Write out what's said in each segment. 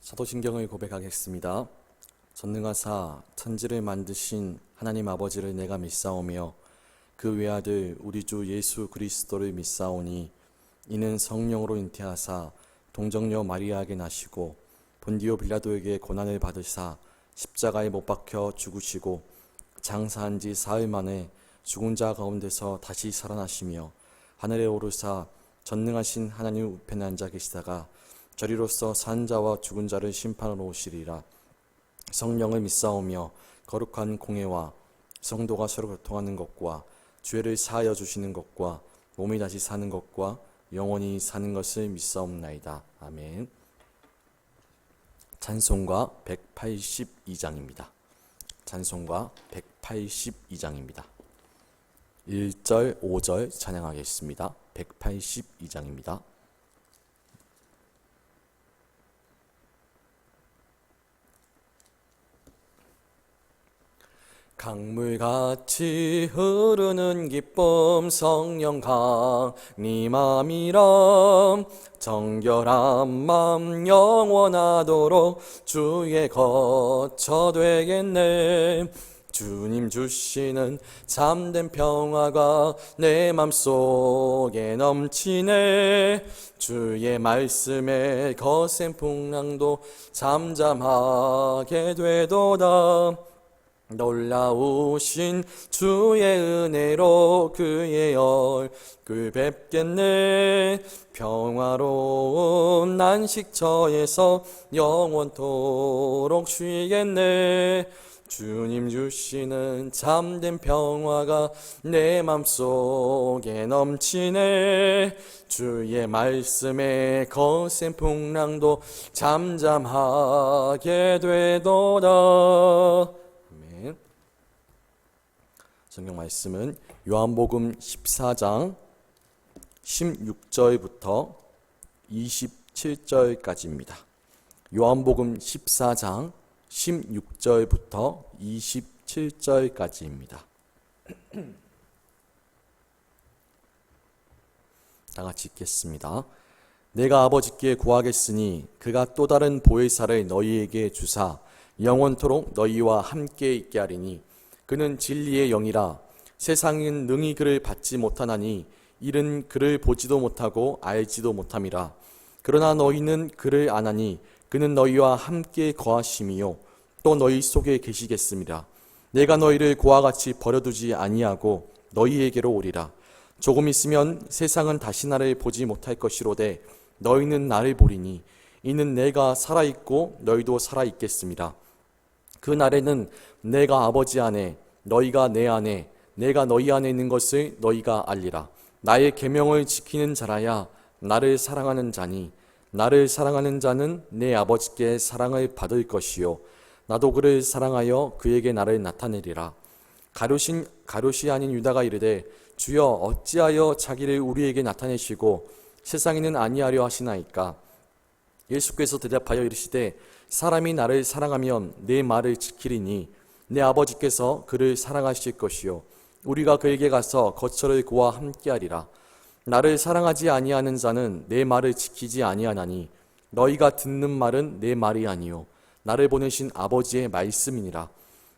사도신경을 고백하겠습니다. 전능하사 천지를 만드신 하나님 아버지를 내가 믿사오며 그 외아들 우리 주 예수 그리스도를 믿사오니 이는 성령으로 잉태하사 동정녀 마리아에게 나시고 본디오 빌라도에게 고난을 받으사 십자가에 못 박혀 죽으시고 장사한 지 사흘 만에 죽은 자 가운데서 다시 살아나시며 하늘에 오르사 전능하신 하나님 우편에 앉아 계시다가 저리로서 산 자와 죽은 자를 심판하러 오시리라. 성령을 믿사오며 거룩한 공회와 성도가 서로 교통하는 것과 죄를 사하여 주시는 것과 몸이 다시 사는 것과 영원히 사는 것을 믿사옵나이다. 아멘. 찬송가 182장입니다. 찬송가 182장입니다. 1절, 5절 찬양하겠습니다. 182장입니다. 강물같이 흐르는 기쁨 성령 강림함이라. 정결한 맘 영원하도록 주의 거처 되겠네. 주님 주시는 참된 평화가 내 맘속에 넘치네. 주의 말씀에 거센 풍랑도 잠잠하게 되도다. 놀라우신 주의 은혜로 그의 얼굴 뵙겠네. 평화로운 안식처에서 영원토록 쉬겠네. 주님 주시는 참된 평화가 내 맘속에 넘치네. 주의 말씀에 거센 풍랑도 잠잠하게 되도다. 성경 말씀은 요한복음 14장 16절부터 27절까지입니다. 요한복음 14장 16절부터 27절까지입니다. 다 같이 읽겠습니다. 내가 아버지께 구하겠으니 그가 또 다른 보혜사를 너희에게 주사 영원토록 너희와 함께 있게 하리니 그는 진리의 영이라. 세상은 능히 그를 받지 못하나니 이는 그를 보지도 못하고 알지도 못함이라. 그러나 너희는 그를 아나니 그는 너희와 함께 거하심이요 또 너희 속에 계시겠습니다. 내가 너희를 고와 같이 버려두지 아니하고 너희에게로 오리라. 조금 있으면 세상은 다시 나를 보지 못할 것이로되 너희는 나를 보리니 이는 내가 살아있고 너희도 살아있겠습니다. 그 날에는 내가 아버지 안에 너희가 내 안에 내가 너희 안에 있는 것을 너희가 알리라. 나의 계명을 지키는 자라야 나를 사랑하는 자니 나를 사랑하는 자는 내 아버지께 사랑을 받을 것이요 나도 그를 사랑하여 그에게 나를 나타내리라. 가룟이 아닌 유다가 이르되 주여 어찌하여 자기를 우리에게 나타내시고 세상에는 아니하려 하시나이까. 예수께서 대답하여 이르시되 사람이 나를 사랑하면 내 말을 지키리니 내 아버지께서 그를 사랑하실 것이요 우리가 그에게 가서 거처를 그와 함께하리라. 나를 사랑하지 아니하는 자는 내 말을 지키지 아니하나니 너희가 듣는 말은 내 말이 아니요 나를 보내신 아버지의 말씀이니라.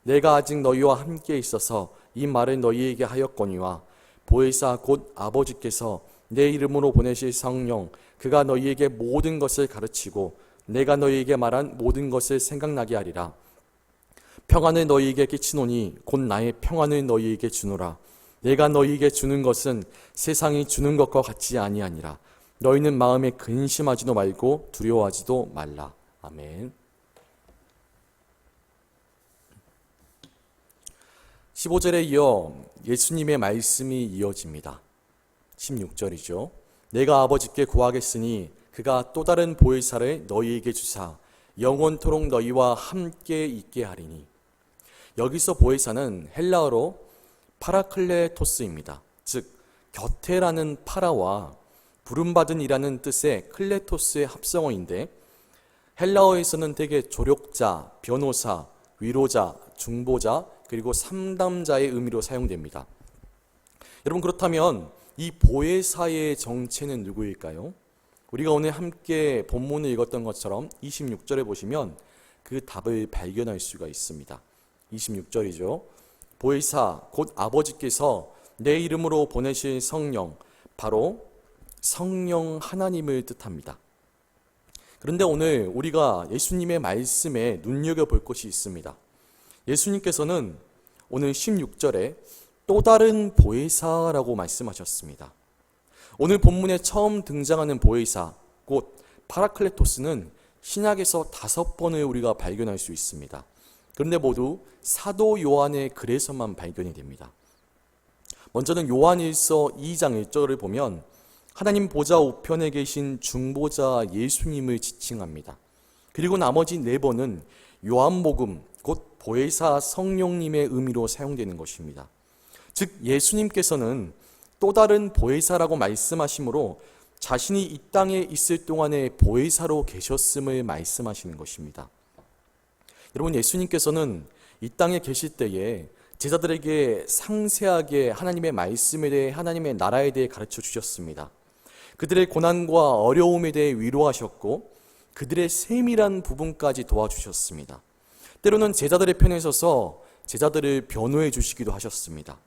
내가 아직 너희와 함께 있어서 이 말을 너희에게 하였거니와 보혜사 곧 아버지께서 내 이름으로 보내실 성령 그가 너희에게 모든 것을 가르치고 내가 너희에게 말한 모든 것을 생각나게 하리라. 평안을 너희에게 끼치노니 곧 나의 평안을 너희에게 주노라. 내가 너희에게 주는 것은 세상이 주는 것과 같지 아니하니라. 너희는 마음에 근심하지도 말고 두려워하지도 말라. 아멘. 15절에 이어 예수님의 말씀이 이어집니다. 16절이죠. 내가 아버지께 구하겠으니 그가 또 다른 보혜사를 너희에게 주사 영원토록 너희와 함께 있게 하리니. 여기서 보혜사는 헬라어로 파라클레토스입니다. 즉 곁에라는 파라와 부름받은 이라는 뜻의 클레토스의 합성어인데 헬라어에서는 대개 조력자, 변호사, 위로자, 중보자 그리고 상담자의 의미로 사용됩니다. 여러분 그렇다면 이 보혜사의 정체는 누구일까요? 우리가 오늘 함께 본문을 읽었던 것처럼 26절에 보시면 그 답을 발견할 수가 있습니다. 26절이죠. 보혜사 곧 아버지께서 내 이름으로 보내실 성령, 바로 성령 하나님을 뜻합니다. 그런데 오늘 우리가 예수님의 말씀에 눈여겨볼 것이 있습니다. 예수님께서는 오늘 16절에 또 다른 보혜사라고 말씀하셨습니다. 오늘 본문에 처음 등장하는 보혜사, 곧 파라클레토스는 신약에서 5번을 우리가 발견할 수 있습니다. 그런데 모두 사도 요한의 글에서만 발견이 됩니다. 먼저는 요한일서 2장 1절을 보면 하나님 보좌 우편에 계신 중보자 예수님을 지칭합니다. 그리고 나머지 4번은 요한복음, 곧 보혜사 성령님의 의미로 사용되는 것입니다. 즉 예수님께서는 또 다른 보혜사라고 말씀하시므로 자신이 이 땅에 있을 동안에 보혜사로 계셨음을 말씀하시는 것입니다. 여러분, 예수님께서는 이 땅에 계실 때에 제자들에게 상세하게 하나님의 말씀에 대해, 하나님의 나라에 대해 가르쳐 주셨습니다. 그들의 고난과 어려움에 대해 위로하셨고 그들의 세밀한 부분까지 도와주셨습니다. 때로는 제자들의 편에 서서 제자들을 변호해 주시기도 하셨습니다.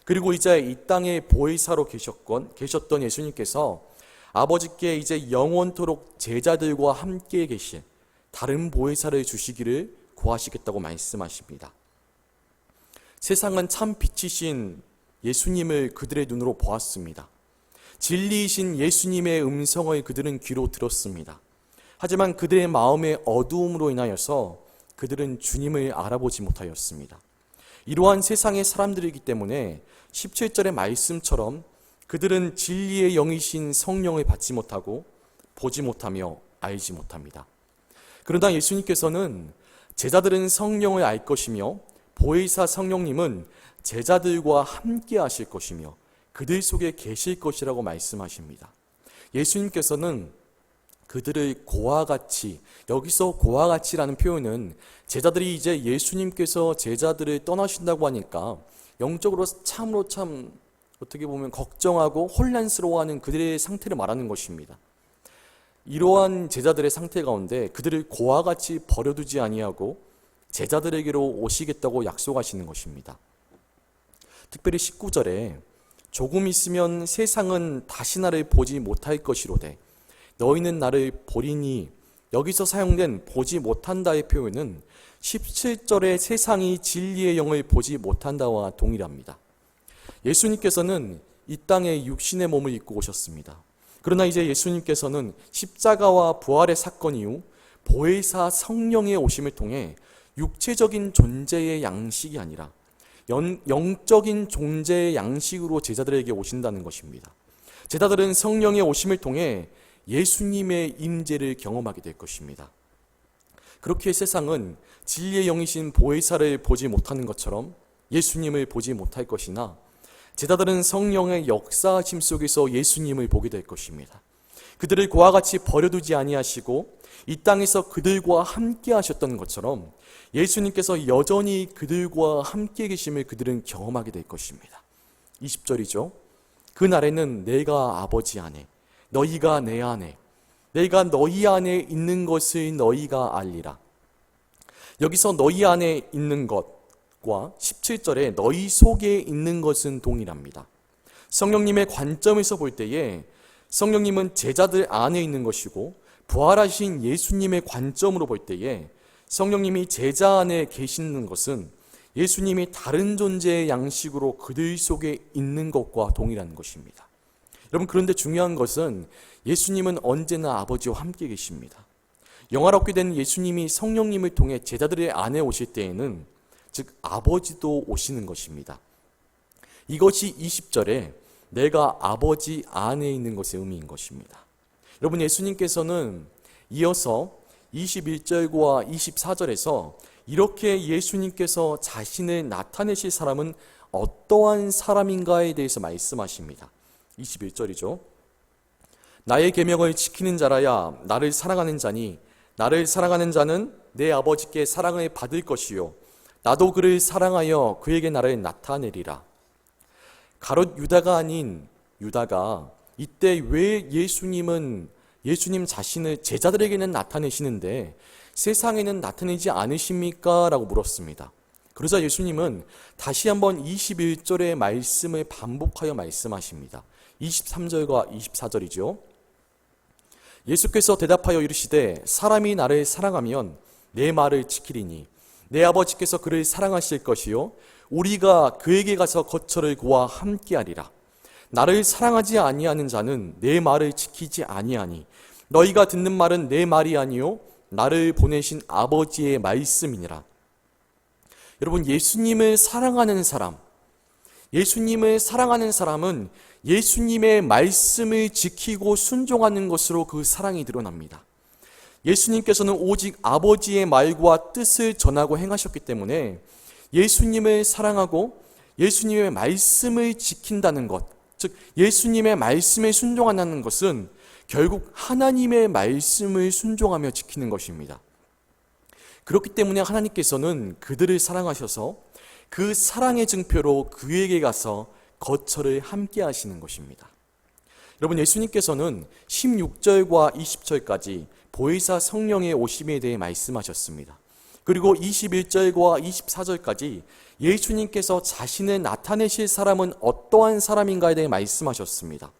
그리고 이제 이 땅에 보혜사로 계셨던 예수님께서 아버지께 이제 영원토록 제자들과 함께 계실 다른 보혜사를 주시기를 구하시겠다고 말씀하십니다. 세상은 참 빛이신 예수님을 그들의 눈으로 보았습니다. 진리이신 예수님의 음성을 그들은 귀로 들었습니다. 하지만 그들의 마음의 어두움으로 인하여서 그들은 주님을 알아보지 못하였습니다. 이러한 세상의 사람들이기 때문에 17절의 말씀처럼 그들은 진리의 영이신 성령을 받지 못하고 보지 못하며 알지 못합니다. 그러나 예수님께서는 제자들은 성령을 알 것이며 보혜사 성령님은 제자들과 함께 하실 것이며 그들 속에 계실 것이라고 말씀하십니다. 예수님께서는 그들을 고와 같이, 여기서 고와 같이라는 표현은 제자들이 이제 예수님께서 제자들을 떠나신다고 하니까 영적으로 참으로 어떻게 보면 걱정하고 혼란스러워하는 그들의 상태를 말하는 것입니다. 이러한 제자들의 상태 가운데 그들을 고와 같이 버려두지 아니하고 제자들에게로 오시겠다고 약속하시는 것입니다. 특별히 19절에 조금 있으면 세상은 다시 나를 보지 못할 것이로되 너희는 나를 보리니, 여기서 사용된 보지 못한다의 표현은 17절에 세상이 진리의 영을 보지 못한다와 동일합니다. 예수님께서는 이 땅에 육신의 몸을 입고 오셨습니다. 그러나 이제 예수님께서는 십자가와 부활의 사건 이후 보혜사 성령의 오심을 통해 육체적인 존재의 양식이 아니라 영적인 존재의 양식으로 제자들에게 오신다는 것입니다. 제자들은 성령의 오심을 통해 예수님의 임재를 경험하게 될 것입니다. 그렇게 세상은 진리의 영이신 보혜사를 보지 못하는 것처럼 예수님을 보지 못할 것이나 제자들은 성령의 역사하심 속에서 예수님을 보게 될 것입니다. 그들을 그와 같이 버려두지 아니하시고 이 땅에서 그들과 함께 하셨던 것처럼 예수님께서 여전히 그들과 함께 계심을 그들은 경험하게 될 것입니다. 20절이죠. 그날에는 내가 아버지 안에, 너희가 내 안에, 내가 너희 안에 있는 것을 너희가 알리라. 여기서 너희 안에 있는 것과 17절에 너희 속에 있는 것은 동일합니다. 성령님의 관점에서 볼 때에 성령님은 제자들 안에 있는 것이고, 부활하신 예수님의 관점으로 볼 때에 성령님이 제자 안에 계시는 것은 예수님이 다른 존재의 양식으로 그들 속에 있는 것과 동일한 것입니다. 여러분, 그런데 중요한 것은 예수님은 언제나 아버지와 함께 계십니다. 영화롭게 된 예수님이 성령님을 통해 제자들의 안에 오실 때에는 즉 아버지도 오시는 것입니다. 이것이 20절에 내가 아버지 안에 있는 것의 의미인 것입니다. 여러분, 예수님께서는 이어서 21절과 24절에서 이렇게 예수님께서 자신을 나타내실 사람은 어떠한 사람인가에 대해서 말씀하십니다. 21절이죠. 나의 계명을 지키는 자라야 나를 사랑하는 자니 나를 사랑하는 자는 내 아버지께 사랑을 받을 것이요 나도 그를 사랑하여 그에게 나를 나타내리라. 가롯 유다가 아닌 유다가 이때 왜 예수님은 예수님 자신을 제자들에게는 나타내시는데 세상에는 나타내지 않으십니까? 라고 물었습니다. 그러자 예수님은 다시 한번 21절의 말씀을 반복하여 말씀하십니다. 23절과 24절이죠. 예수께서 대답하여 이르시되 사람이 나를 사랑하면 내 말을 지키리니 내 아버지께서 그를 사랑하실 것이요 우리가 그에게 가서 거처를 구하 함께하리라. 나를 사랑하지 아니하는 자는 내 말을 지키지 아니하니 너희가 듣는 말은 내 말이 아니요 나를 보내신 아버지의 말씀이니라. 여러분, 예수님을 사랑하는 사람은 예수님의 말씀을 지키고 순종하는 것으로 그 사랑이 드러납니다. 예수님께서는 오직 아버지의 말과 뜻을 전하고 행하셨기 때문에 예수님을 사랑하고 예수님의 말씀을 지킨다는 것, 즉 예수님의 말씀에 순종한다는 것은 결국 하나님의 말씀을 순종하며 지키는 것입니다. 그렇기 때문에 하나님께서는 그들을 사랑하셔서 그 사랑의 증표로 그에게 가서 거처를 함께 하시는 것입니다. 여러분, 예수님께서는 16절과 20절까지 보혜사 성령의 오심에 대해 말씀하셨습니다. 그리고 21절과 24절까지 예수님께서 자신을 나타내실 사람은 어떠한 사람인가에 대해 말씀하셨습니다.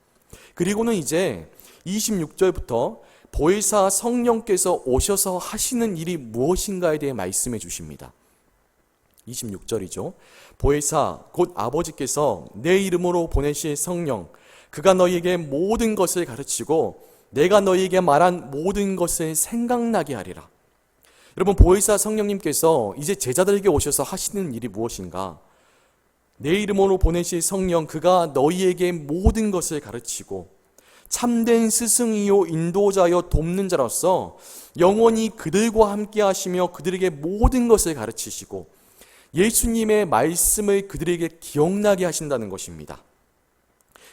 그리고는 이제 26절부터 보혜사 성령께서 오셔서 하시는 일이 무엇인가에 대해 말씀해 주십니다. 26절이죠. 보혜사 곧 아버지께서 내 이름으로 보내실 성령, 그가 너희에게 모든 것을 가르치고 내가 너희에게 말한 모든 것을 생각나게 하리라. 여러분, 보혜사 성령님께서 이제 제자들에게 오셔서 하시는 일이 무엇인가? 내 이름으로 보내실 성령, 그가 너희에게 모든 것을 가르치고 참된 스승이요 인도자요 돕는 자로서 영원히 그들과 함께 하시며 그들에게 모든 것을 가르치시고 예수님의 말씀을 그들에게 기억나게 하신다는 것입니다.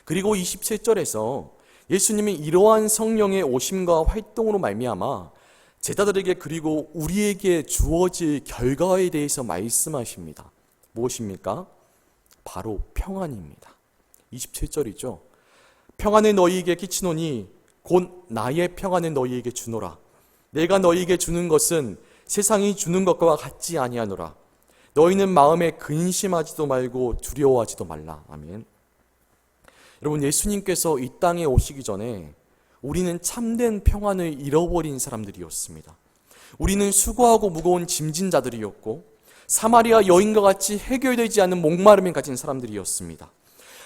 그리고 27절에서 예수님이 이러한 성령의 오심과 활동으로 말미암아 제자들에게 그리고 우리에게 주어질 결과에 대해서 말씀하십니다. 무엇입니까? 바로 평안입니다. 27절이죠. 평안을 너희에게 끼치노니 곧 나의 평안을 너희에게 주노라. 내가 너희에게 주는 것은 세상이 주는 것과 같지 아니하노라. 너희는 마음에 근심하지도 말고 두려워하지도 말라. 아멘. 여러분, 예수님께서 이 땅에 오시기 전에 우리는 참된 평안을 잃어버린 사람들이었습니다. 우리는 수고하고 무거운 짐진 자들이었고 사마리아 여인과 같이 해결되지 않은 목마름을 가진 사람들이었습니다.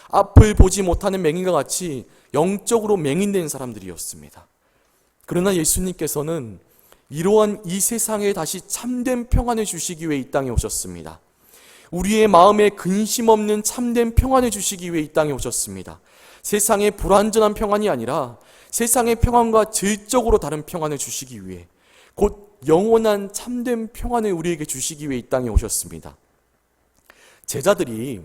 앞을 보지 못하는 맹인과 같이 영적으로 맹인된 사람들이었습니다. 그러나 예수님께서는 이러한 이 세상에 다시 참된 평안을 주시기 위해 이 땅에 오셨습니다. 우리의 마음에 근심 없는 참된 평안을 주시기 위해 이 땅에 오셨습니다. 세상의 불완전한 평안이 아니라 세상의 평안과 질적으로 다른 평안을 주시기 위해, 곧 영원한 참된 평안을 우리에게 주시기 위해 이 땅에 오셨습니다. 제자들이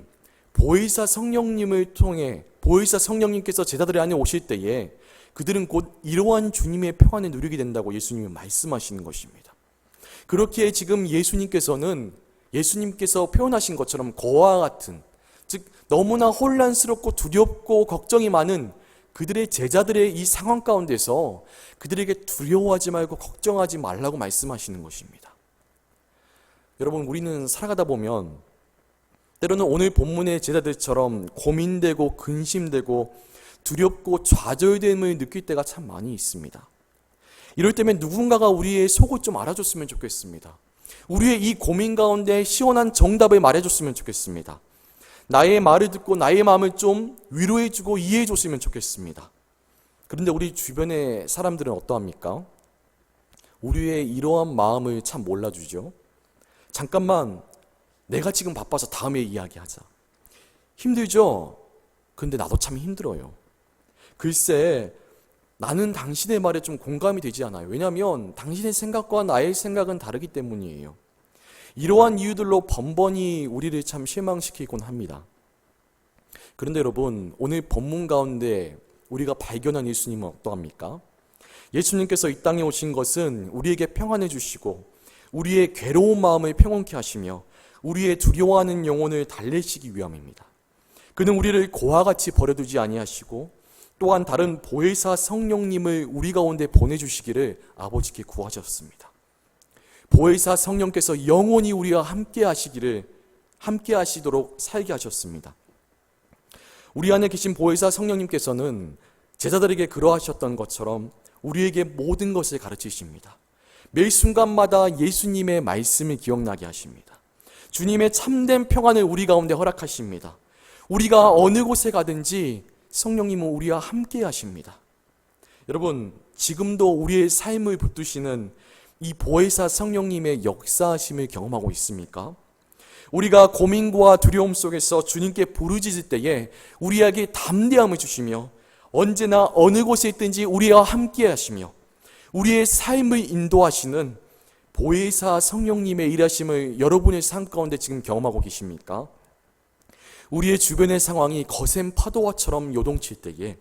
보혜사 성령님을 통해 보혜사 성령님께서 제자들 안에 오실 때에 그들은 곧 이러한 주님의 평안을 누리게 된다고 예수님이 말씀하시는 것입니다. 그렇기에 지금 예수님께서 표현하신 것처럼 거와 같은, 즉 너무나 혼란스럽고 두렵고 걱정이 많은 그들의 제자들의 이 상황 가운데서 그들에게 두려워하지 말고 걱정하지 말라고 말씀하시는 것입니다. 여러분, 우리는 살아가다 보면 때로는 오늘 본문의 제자들처럼 고민되고 근심되고 두렵고 좌절됨을 느낄 때가 참 많이 있습니다. 이럴 때면 누군가가 우리의 속을 좀 알아줬으면 좋겠습니다. 우리의 이 고민 가운데 시원한 정답을 말해줬으면 좋겠습니다. 나의 말을 듣고 나의 마음을 좀 위로해주고 이해해줬으면 좋겠습니다. 그런데 우리 주변의 사람들은 어떠합니까? 우리의 이러한 마음을 참 몰라주죠. 잠깐만, 내가 지금 바빠서 다음에 이야기하자. 힘들죠? 근데 나도 참 힘들어요. 글쎄, 나는 당신의 말에 좀 공감이 되지 않아요. 왜냐하면 당신의 생각과 나의 생각은 다르기 때문이에요. 이러한 이유들로 번번이 우리를 참 실망시키곤 합니다. 그런데 여러분, 오늘 본문 가운데 우리가 발견한 예수님은 어떠합니까? 예수님께서 이 땅에 오신 것은 우리에게 평안을 주시고 우리의 괴로운 마음을 평온케 하시며 우리의 두려워하는 영혼을 달래시기 위함입니다. 그는 우리를 고와 같이 버려두지 아니하시고 또한 다른 보혜사 성령님을 우리 가운데 보내주시기를 아버지께 구하셨습니다. 보혜사 성령께서 영원히 우리와 함께 하시도록 살게 하셨습니다. 우리 안에 계신 보혜사 성령님께서는 제자들에게 그러하셨던 것처럼 우리에게 모든 것을 가르치십니다. 매 순간마다 예수님의 말씀을 기억나게 하십니다. 주님의 참된 평안을 우리 가운데 허락하십니다. 우리가 어느 곳에 가든지 성령님은 우리와 함께 하십니다. 여러분, 지금도 우리의 삶을 붙드시는 이 보혜사 성령님의 역사하심을 경험하고 있습니까? 우리가 고민과 두려움 속에서 주님께 부르짖을 때에 우리에게 담대함을 주시며 언제나 어느 곳에 있든지 우리와 함께 하시며 우리의 삶을 인도하시는 보혜사 성령님의 일하심을 여러분의 삶 가운데 지금 경험하고 계십니까? 우리의 주변의 상황이 거센 파도와처럼 요동칠 때에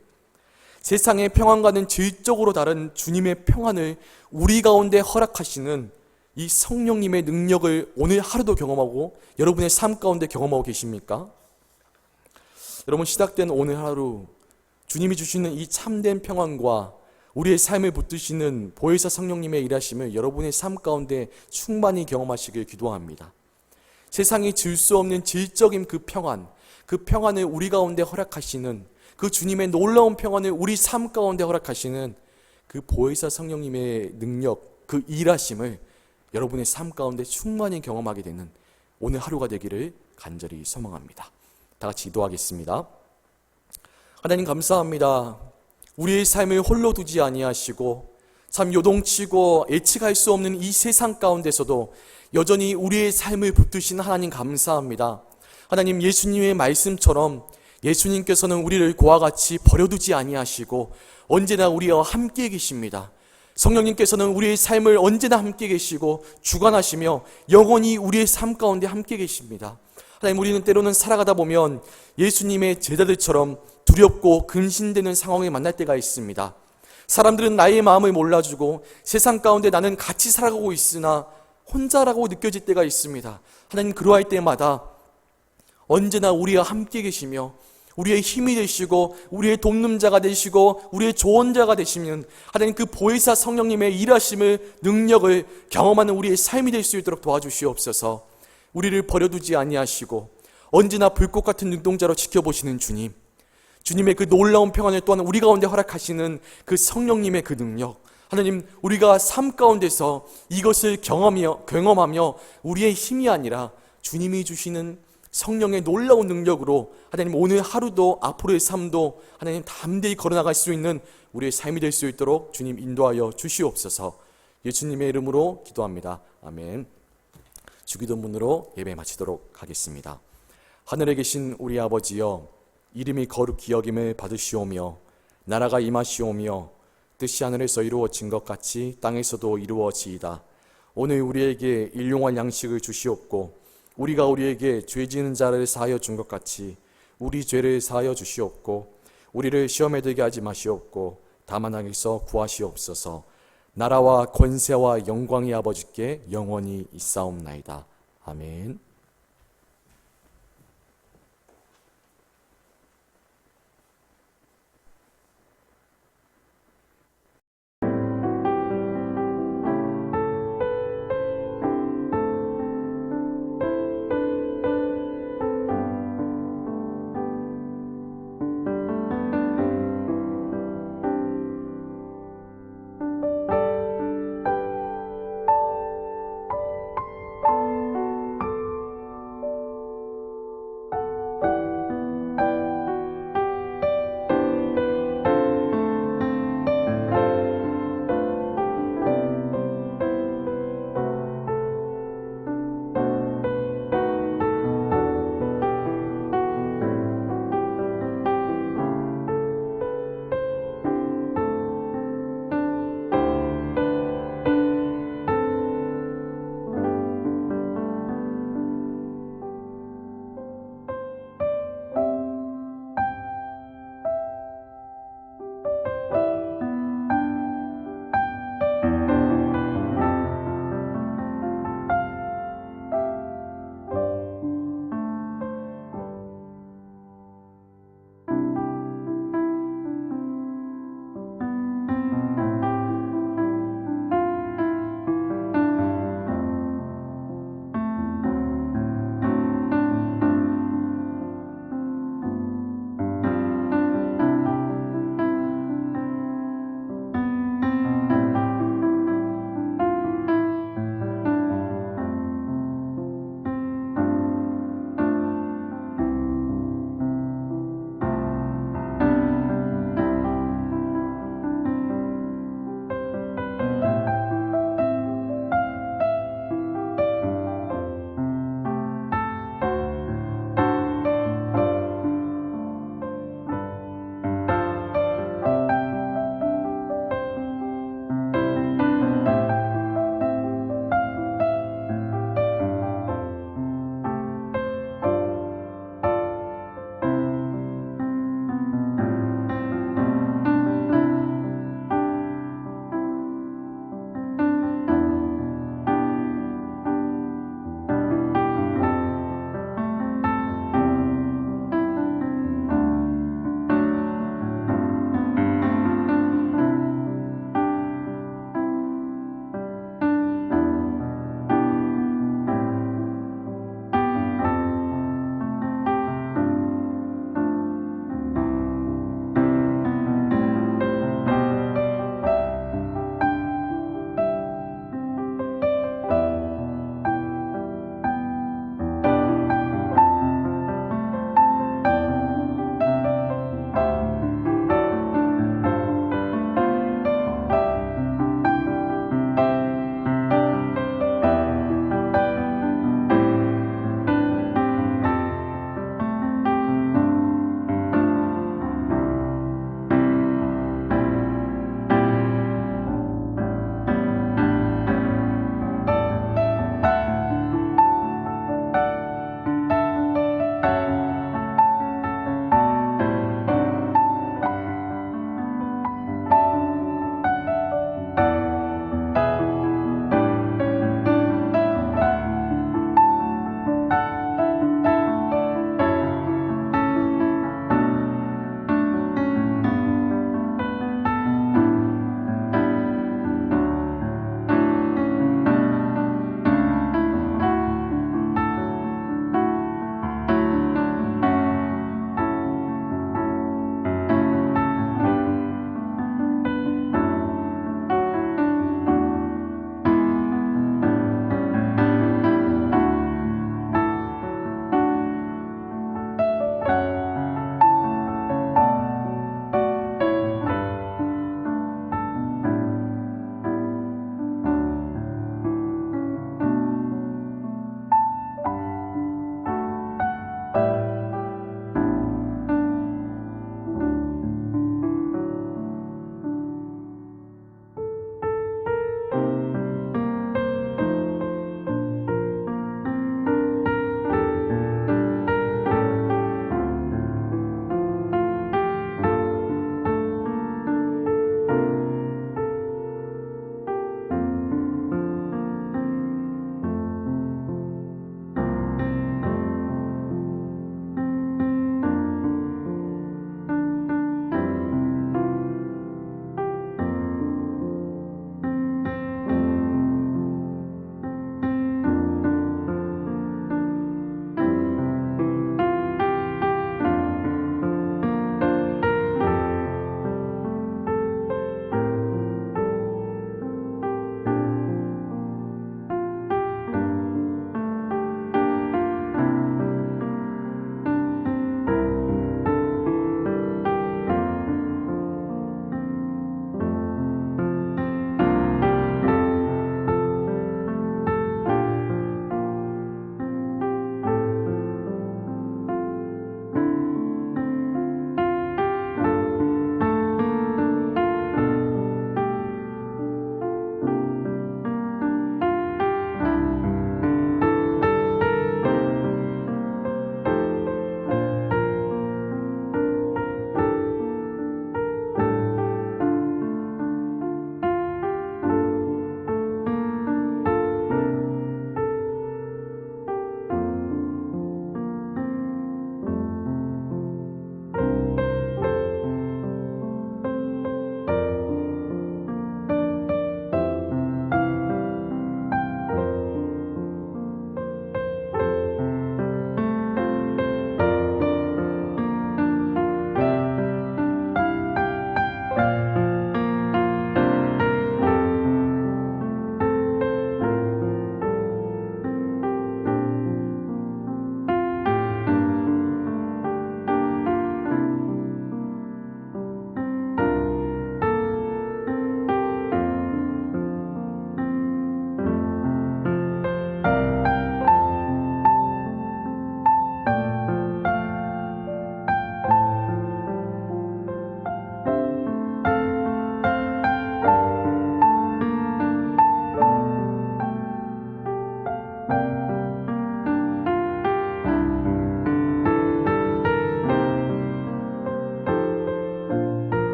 세상의 평안과는 질적으로 다른 주님의 평안을 우리 가운데 허락하시는 이 성령님의 능력을 오늘 하루도 경험하고 여러분의 삶 가운데 경험하고 계십니까? 여러분, 시작된 오늘 하루 주님이 주시는 이 참된 평안과 우리의 삶을 붙드시는 보혜사 성령님의 일하심을 여러분의 삶 가운데 충만히 경험하시길 기도합니다. 세상이 줄 수 없는 질적인 그 평안을 우리 가운데 허락하시는 그 주님의 놀라운 평안을 우리 삶 가운데 허락하시는 그 보혜사 성령님의 능력, 그 일하심을 여러분의 삶 가운데 충만히 경험하게 되는 오늘 하루가 되기를 간절히 소망합니다. 다 같이 기도하겠습니다. 하나님 감사합니다. 우리의 삶을 홀로 두지 아니하시고 참 요동치고 예측할 수 없는 이 세상 가운데서도 여전히 우리의 삶을 붙드신 하나님 감사합니다. 하나님, 예수님의 말씀처럼 예수님께서는 우리를 그와 같이 버려두지 아니하시고 언제나 우리와 함께 계십니다. 성령님께서는 우리의 삶을 언제나 함께 계시고 주관하시며 영원히 우리의 삶 가운데 함께 계십니다. 하나님, 우리는 때로는 살아가다 보면 예수님의 제자들처럼 두렵고 근심되는 상황에 만날 때가 있습니다. 사람들은 나의 마음을 몰라주고 세상 가운데 나는 같이 살아가고 있으나 혼자라고 느껴질 때가 있습니다. 하나님, 그러할 때마다 언제나 우리와 함께 계시며 우리의 힘이 되시고 우리의 돕는 자가 되시고 우리의 조언자가 되시면 하나님, 그 보혜사 성령님의 일하심을 능력을 경험하는 우리의 삶이 될 수 있도록 도와주시옵소서. 우리를 버려두지 아니하시고 언제나 불꽃 같은 눈동자로 지켜보시는 주님, 주님의 그 놀라운 평안을 또한 우리 가운데 허락하시는 그 성령님의 그 능력, 하나님, 우리가 삶 가운데서 이것을 경험하며 우리의 힘이 아니라 주님이 주시는 성령의 놀라운 능력으로 하나님, 오늘 하루도 앞으로의 삶도 하나님 담대히 걸어나갈 수 있는 우리의 삶이 될 수 있도록 주님 인도하여 주시옵소서. 예수님의 이름으로 기도합니다. 아멘. 주기도문으로 예배 마치도록 하겠습니다. 하늘에 계신 우리 아버지여, 이름이 거룩히 여김을 받으시오며 나라가 임하시오며 뜻이 하늘에서 이루어진 것 같이 땅에서도 이루어지이다. 오늘 우리에게 일용할 양식을 주시옵고 우리가 우리에게 죄 지은 자를 사하여 준 것 같이 우리 죄를 사하여 주시옵고 우리를 시험에 들게 하지 마시옵고 다만 악에서 구하시옵소서. 나라와 권세와 영광이 아버지께 영원히 있사옵나이다. 아멘.